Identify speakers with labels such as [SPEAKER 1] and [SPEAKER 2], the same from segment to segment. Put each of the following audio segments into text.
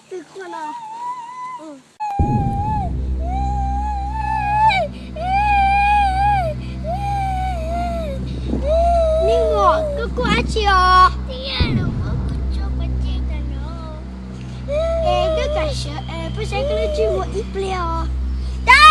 [SPEAKER 1] từ con nào. Nhưng mà cứ quá chiều. Cái cả sợ bữa sáng cái nó chưa một ít leo. Đó.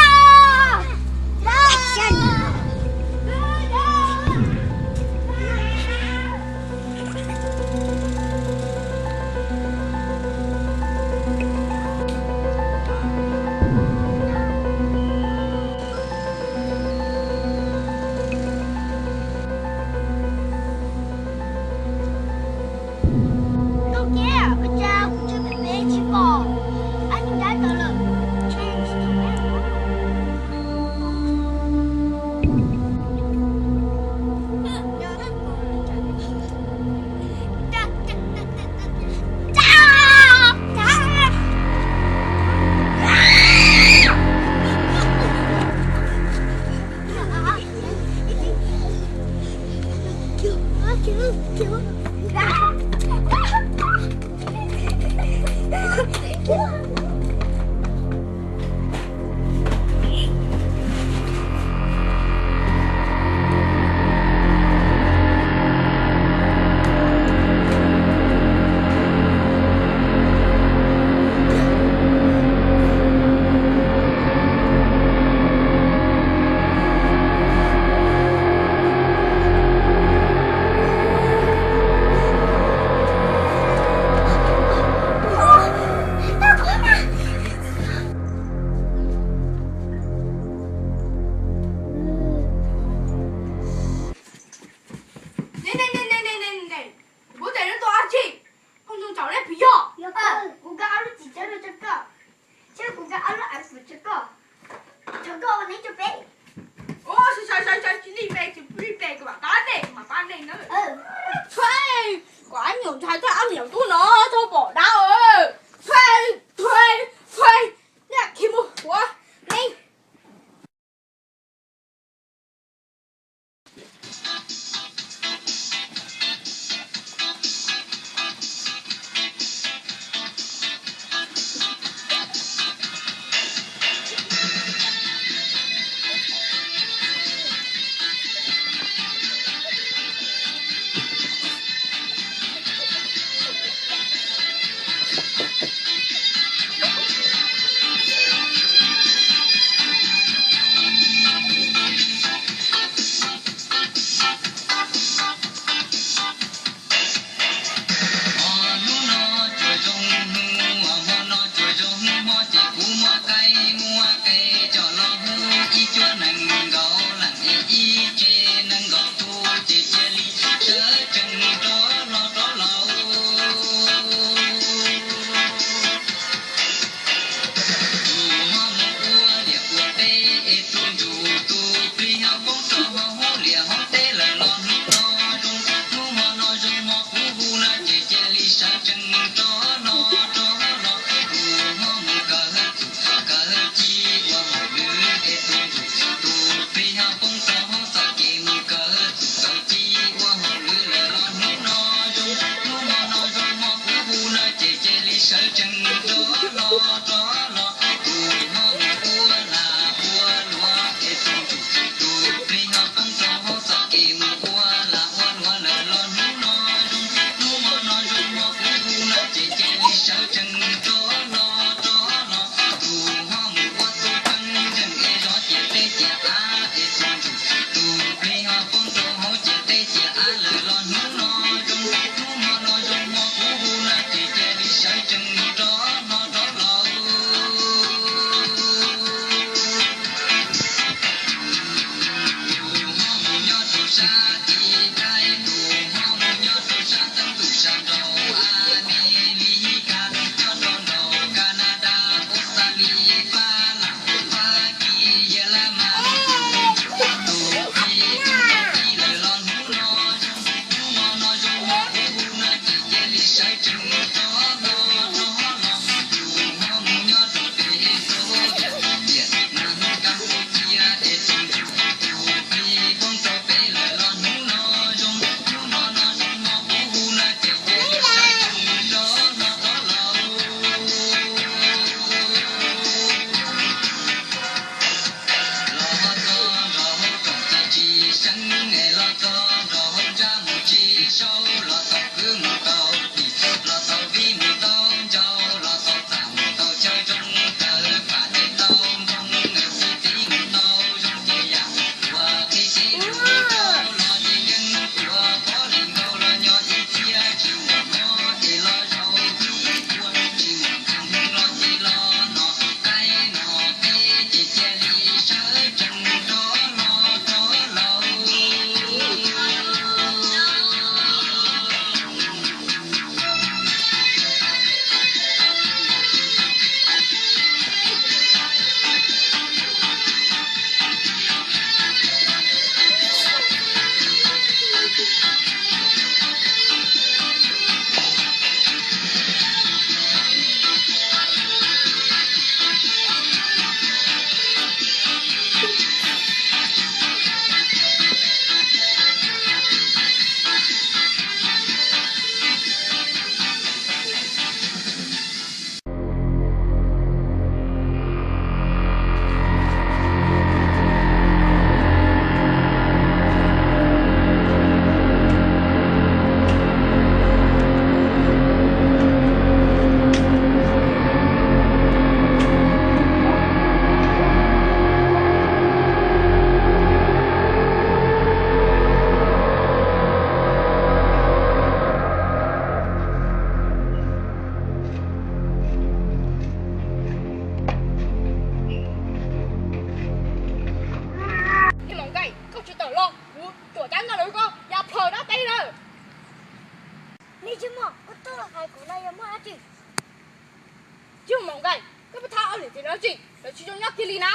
[SPEAKER 2] 忙干，这不他二里点了劲，来其中要给你呢。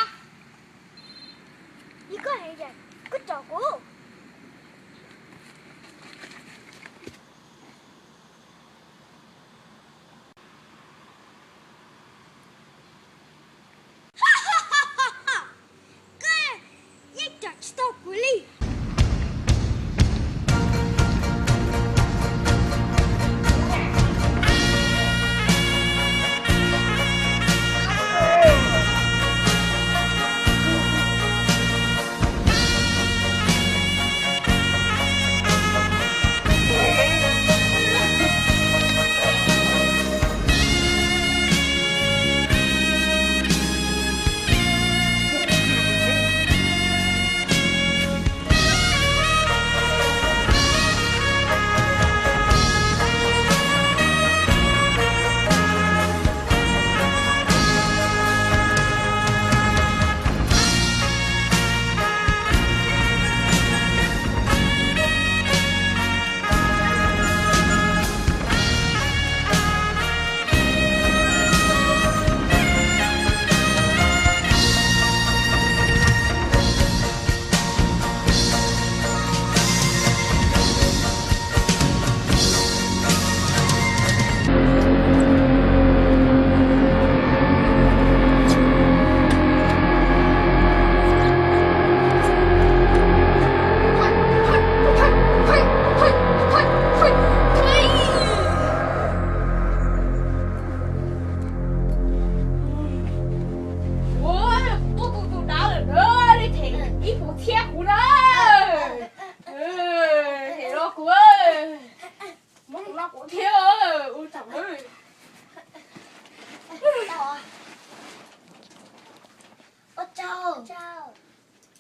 [SPEAKER 1] 一个人人，个照顾。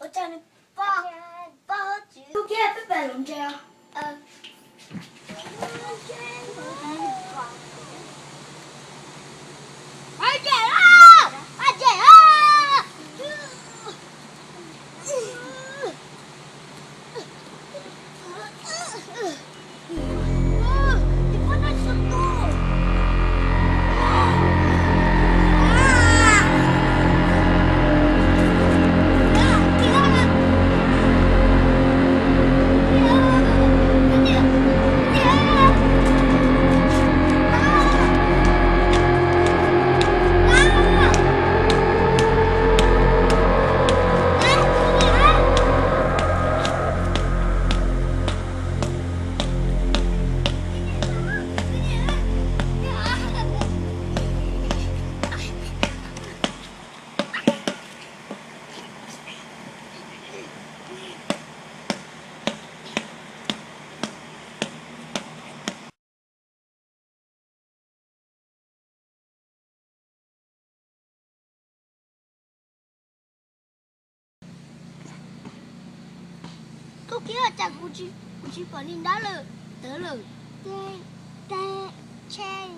[SPEAKER 1] 我叫你抱住。都给不摆龙这样。快点啊！快点啊！你不能速度。Cô kia chàng cô chỉ bỏ lên đó là tớ là chen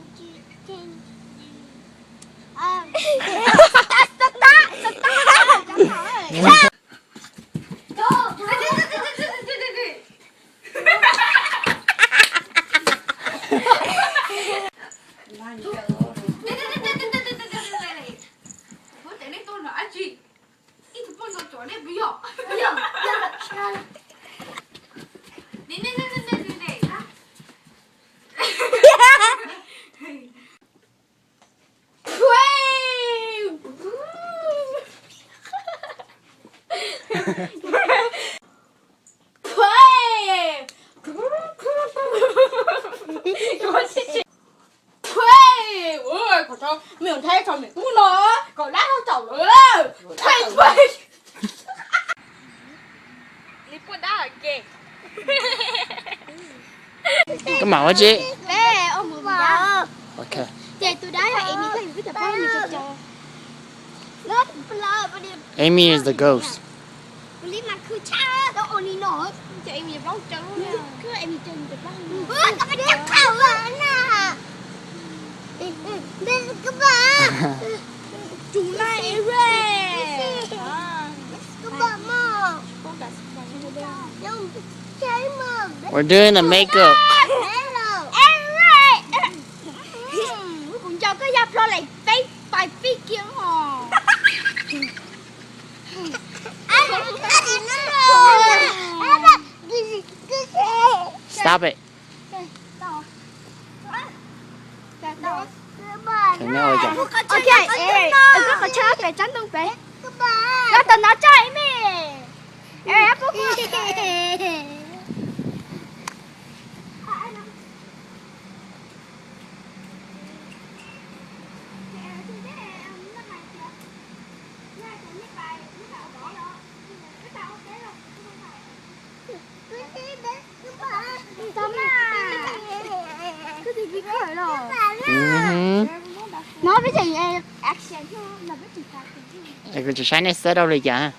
[SPEAKER 2] 没有太长没不了，搞烂到走了，太脆。你不打给。
[SPEAKER 3] Cái màu hả chị?
[SPEAKER 1] Bé, ông mừng dạ.
[SPEAKER 3] Ok.
[SPEAKER 1] Thì tôi đá là Amy có những cái tập bao nhiêu trò. Lớp lơ bao nhiêu.
[SPEAKER 3] Amy is the ghost.
[SPEAKER 1] Lý mà cứ cha đâu ổn đi nổi.
[SPEAKER 2] Chị Amy vlog trắng luôn nha.
[SPEAKER 1] Cứ Amy chân tập bao nhiêu. Có cái chắc khảo à nè. Đây các bạn.
[SPEAKER 2] Chúng này rồi.
[SPEAKER 1] Các bạn mà.
[SPEAKER 3] We're doing the makeup.
[SPEAKER 1] Cuối cùng cho cái dập lo lại face phải phi kiếm hò.
[SPEAKER 3] Stop it. Đừng nói ôi trời.
[SPEAKER 1] Ok, có có chơi cái chắn tung bé. Nó tao nó chạy mẹ. Em bố. Cái gì bị khởi rồi. Nói với chị action thôi, là với chị
[SPEAKER 3] Cái cái trái này sẽ đâu đi chả?